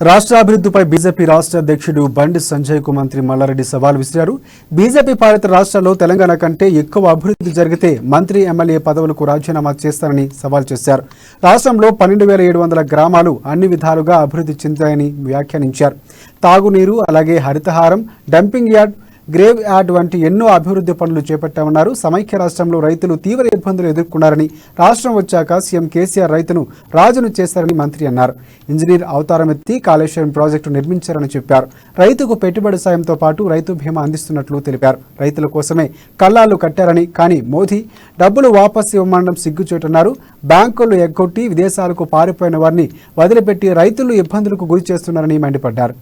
రాష్ట్ర అభివృద్ధిపై బీజేపీ రాష్ట్ర అధ్యక్షుడు బండి సంజయ్కు మంత్రి మల్లారెడ్డి సవాల్ విసిరారు. బీజేపీ పాలిత రాష్ట్రాల్లో తెలంగాణ కంటే ఎక్కువ అభివృద్ధి జరిగితే మంత్రి ఎమ్మెల్యే పదవులకు రాజీనామా చేస్తారని సవాల్ చేశారు. రాష్ట్రంలో 12,700 గ్రామాలు అన్ని విధాలుగా అభివృద్ధి చెందాయని వ్యాఖ్యానించారు. తాగునీరు, అలాగే Harithaharam, dumping yard, grave yard వంటి ఎన్నో అభివృద్ధి పనులు చేపట్టామన్నారు. సమైక్య రాష్ట్రంలో రైతులు తీవ్ర ఇబ్బందులు ఎదుర్కొన్నారని, రాష్ట్రం వచ్చాక సీఎం కేసీఆర్ రైతును రాజును చేశారని మంత్రి అన్నారు. ఇంజనీర్ అవతారం ఎత్తి కాళేశ్వరం ప్రాజెక్టు నిర్మించారని చెప్పారు. రైతుకు పెట్టుబడి సాయంతో పాటు రైతు బీమా అందిస్తున్నట్లు తెలిపారు. రైతుల కోసమే కళ్ళాలు కట్టారని, కానీ మోదీ డబ్బులు వాపసు ఇవ్వమనడం సిగ్గుచేటన్నారు. బ్యాంకులు ఎగ్గొట్టి విదేశాలకు పారిపోయిన వారిని వదిలిపెట్టి రైతులు ఇబ్బందులకు గురి చేస్తున్నారని మండిపడ్డారు.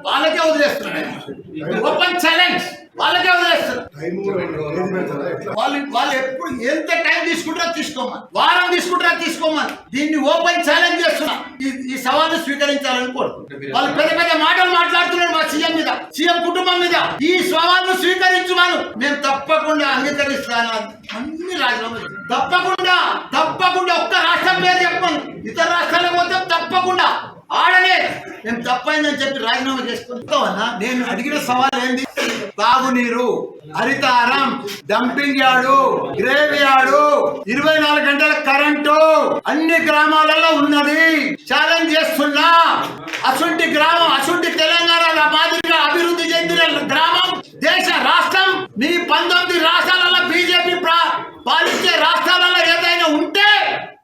వాళ్ళకే వదిలేస్తున్నాడు. ఓపెన్ ఛాలెంజ్ వాళ్ళకే వదిలేస్తారు. వాళ్ళు ఎప్పుడు ఎంత టైం తీసుకుంటారో తీసుకోమని, వారం తీసుకుంటారో తీసుకోమని, దీన్ని ఓపెన్ ఛాలెంజ్ చేస్తున్నా. ఈ సవాలు స్వీకరించాలని కోరుకుంటున్నారు. వాళ్ళు పెద్ద పెద్ద మాటలు మాట్లాడుతున్నారు మా సీఎం మీద, సీఎం కుటుంబం మీద. ఈ సవాల్ను స్వీకరించుమాను మేము తప్పకుండా అంగీకరిస్తాను. అన్ని రాజీనామా తప్పకుండా ఒక్క రాష్ట్రం పేరు చెప్పను, ఇతర రాష్ట్రాలకు పోతే తప్పకుండా ఆడనే మేము తప్పైందని చెప్పి రాజీనామా చేసుకుంటామన్నా. నేను అడిగిన సవాల్ ఏంది? తాగునీరు, హరితారం, డంపింగ్ యార్డు, గ్రేవ్ యార్డు, 24 గంటల కరెంటు అన్ని గ్రామాలలో ఉన్నది. ఛాలెంజ్ చేస్తున్నా. అసుంటి గ్రామం, అసుంటి